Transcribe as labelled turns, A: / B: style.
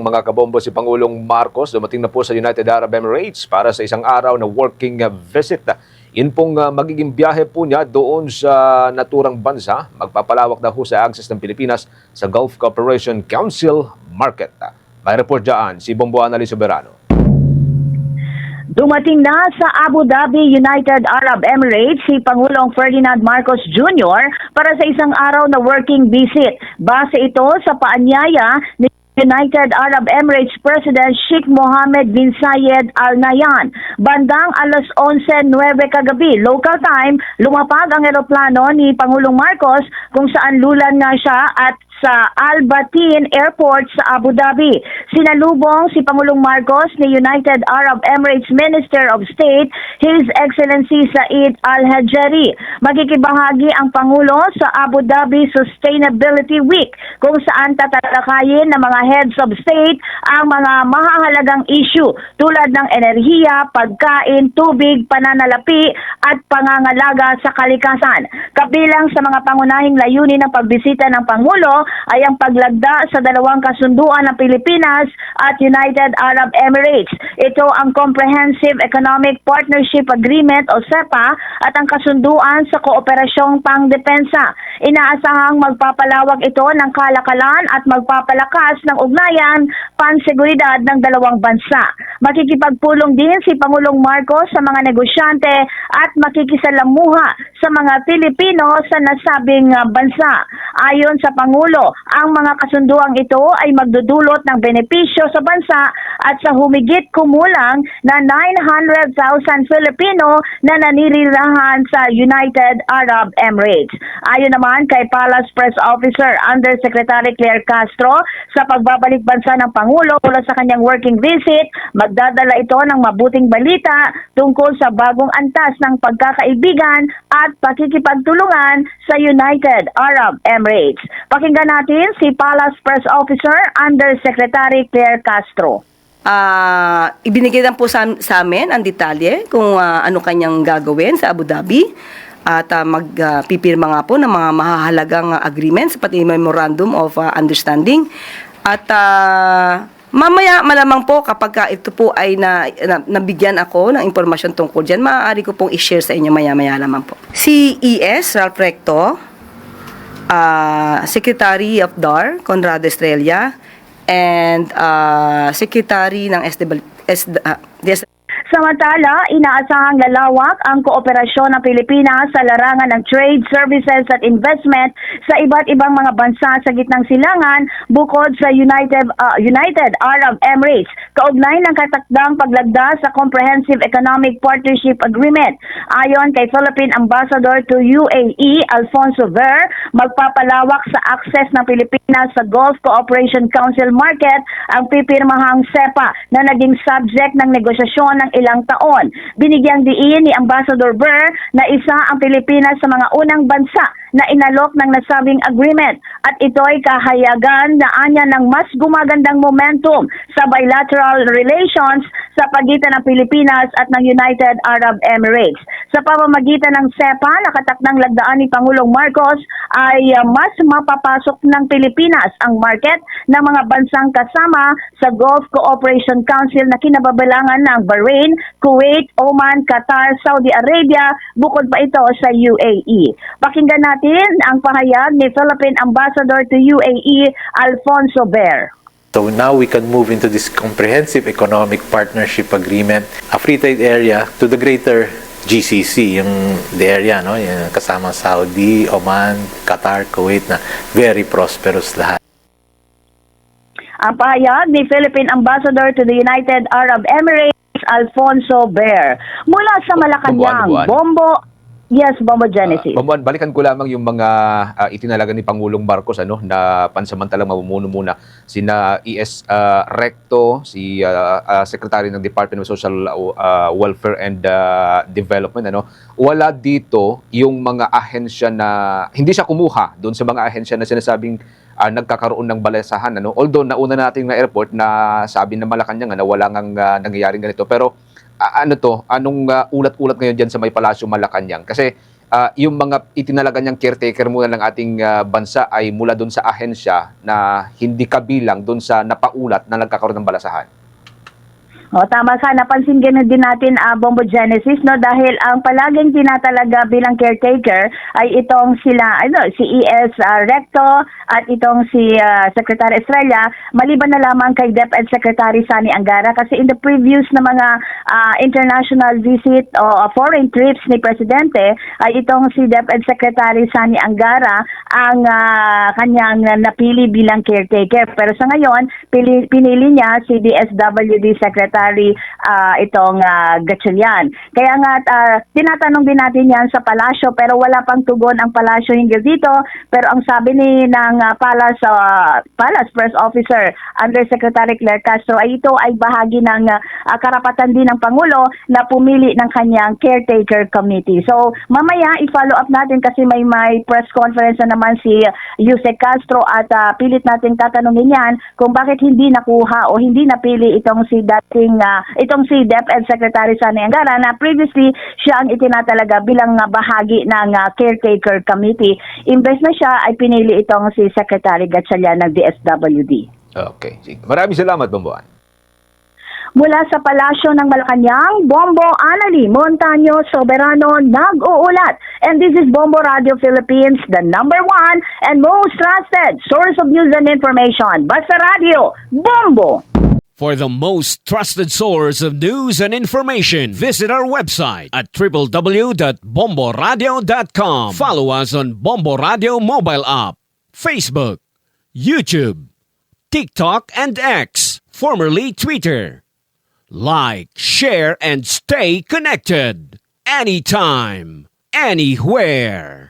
A: Mga kabombo, si Pangulong Marcos dumating na po sa United Arab Emirates para sa isang araw na working visit. Yun pong magiging biyahe po niya doon sa naturang bansa. Magpapalawak na ho sa access ng Pilipinas sa Gulf Cooperation Council Market. May report dyan si Bombo Annalyn Soberano.
B: Dumating na sa Abu Dhabi, United Arab Emirates si Pangulong Ferdinand Marcos Jr. para sa isang araw na working visit. Base ito sa paanyaya ni United Arab Emirates President Sheikh Mohammed bin Zayed Al Nahyan. Bandang alas 11:09 kagabi, local time, lumapag ang eroplano ni Pangulong Marcos kung saan lulan nga siya at sa Al Bateen Airport sa Abu Dhabi. Sinalubong si Pangulong Marcos ni United Arab Emirates Minister of State, His Excellency Said Al-Hajjari. Magkikibahagi ang Pangulo sa Abu Dhabi Sustainability Week kung saan tatalakayin ng mga heads of state ang mga mahahalagang issue tulad ng enerhiya, pagkain, tubig, pananalapi at pangangalaga sa kalikasan. Kabilang sa mga pangunahing layunin ng pagbisita ng Pangulo ay ang paglagda sa dalawang kasunduan ng Pilipinas at United Arab Emirates. Ito ang Comprehensive Economic Partnership Agreement o CEPA at ang kasunduan sa kooperasyong pangdepensa. Inaasahang magpapalawak ito ng kalakalan at magpapalakas ng ugnayan panseguridad ng dalawang bansa. Makikipagpulong din si Pangulong Marcos sa mga negosyante at makikisalamuha sa mga Pilipino sa nasabing bansa. Ayon sa Pangulo, ang mga kasunduang ito ay magdudulot ng benepisyo sa bansa at sa humigit kumulang na 900,000 Filipino na nanirirahan sa United Arab Emirates. Ayon naman kay Palace Press Officer Undersecretary Claire Castro, sa pagbabalik bansa ng Pangulo mula sa kanyang working visit, magdadala ito ng mabuting balita tungkol sa bagong antas ng pagkakaibigan at pakikipagtulungan sa United Arab Emirates. Pakinggan natin si Palace Press Officer Undersecretary Claire Castro.
C: Ibinigay lang po sa amin ang detalye kung ano kanyang gagawin sa Abu Dhabi at magpipirma nga po ng mga mahahalagang agreements pati memorandum of understanding at mamaya malamang po kapag ito po ay nabigyan ako ng impormasyon tungkol dyan, maaari ko pong i-share sa inyo maya-maya lamang po. Si ES Ralph Recto, Secretary of DAR, Conrado Estrella, and Secretary ng
B: Samantala, inaasahang lalawak ang kooperasyon ng Pilipinas sa larangan ng trade, services at investment sa iba't ibang mga bansa sa gitnang silangan bukod sa United Arab Emirates, kaugnay ng katakdang paglagda sa Comprehensive Economic Partnership Agreement. Ayon kay Philippine Ambassador to UAE, Alfonso Ver, magpapalawak sa access ng Pilipinas sa Gulf Cooperation Council Market ang pipirmahang CEPA na naging subject ng negosasyon ng ilang taon. Binigyang diin ni Ambassador Ver na isa ang Pilipinas sa mga unang bansa na inalok ng nasabing agreement at ito ay kahayagan na anya ng mas gumagandang momentum sa bilateral relations sa pagitan ng Pilipinas at ng United Arab Emirates. Sa pamamagitan ng CEPA, nakatakdang lagdaan ni Pangulong Marcos ay mas mapapasok ng Pilipinas ang market ng mga bansang kasama sa Gulf Cooperation Council na kinababalangan ng Bahrain, Kuwait, Oman, Qatar, Saudi Arabia, bukod pa ito sa UAE. Pakinggan natin ang pahayag ni Philippine Ambassador to UAE, Alfonso Ver.
D: So now we can move into this comprehensive economic partnership agreement, a free trade area to the greater GCC, yung the area, no? Yung kasama Saudi, Oman, Qatar, Kuwait na very prosperous lahat.
B: Ang pahayag ni Philippine Ambassador to the United Arab Emirates, Alfonso Ver. Mula sa Malacanang, Bombo. Yes, Bombo Genesis.
A: Bomboan, balikan ko lamang yung mga itinalaga ni Pangulong Marcos na pansamantalang mamumuno muna sina ES Recto, si Secretary ng Department of Social Welfare and Development. Wala dito yung mga ahensya na hindi siya kumuha doon sa mga ahensya na sinasabing nagkakaroon ng balasahan. Although nauna natin na airport na sabi na Malacanang na wala nang nangyayaring ganito. Pero anong ulat-ulat ngayon dyan sa may Palasyo Malacanang? Kasi yung mga itinalaga niyang caretaker muna ng ating bansa ay mula doon sa ahensya na hindi kabilang doon sa napaulat na nagkakaroon ng balasahan.
B: O, tama ka. Napansin din natin, Bombo Genesis, no? Dahil ang palaging tinatalaga bilang caretaker ay itong si ES Recto at itong si Secretary Estrella, maliban na lamang kay DepEd Secretary Sani Angara. Kasi in the previous na mga international visit o foreign trips ni Presidente, ay itong si DepEd Secretary Sani Angara ang kanyang napili bilang caretaker. Pero sa ngayon, pinili niya si DSWD Secretary itong Gatchalian. Kaya nga tinatanong din natin yan sa palasyo pero wala pang tugon ang palasyo hinggil dito. Pero ang sabi ng Palace Press Officer Undersecretary Claire Castro ay ito ay bahagi ng karapatan din ng Pangulo na pumili ng kanyang caretaker committee. So mamaya i-follow up natin kasi may press conference na naman si Yusek Castro at pilit natin tatanungin yan kung bakit hindi nakuha o hindi napili itong si DepEd Secretary Sani Angara na previously siya ang itinatalaga bilang bahagi ng caretaker committee. Imbes na siya ay pinili itong si Secretary Gatchalian ng DSWD.
A: Okay. Sige. Maraming salamat, Bomboan.
B: Mula sa Palasyo ng Malacanang, Bombo Anali Montaño Soberano nag-uulat. And this is Bombo Radio Philippines, the #1 and most trusted source of news and information. Basta Radio, Bombo!
E: For the most trusted source of news and information, visit our website at www.bomboradio.com. Follow us on Bombo Radio mobile app, Facebook, YouTube, TikTok, and X, formerly Twitter. Like, share, and stay connected. Anytime, anywhere.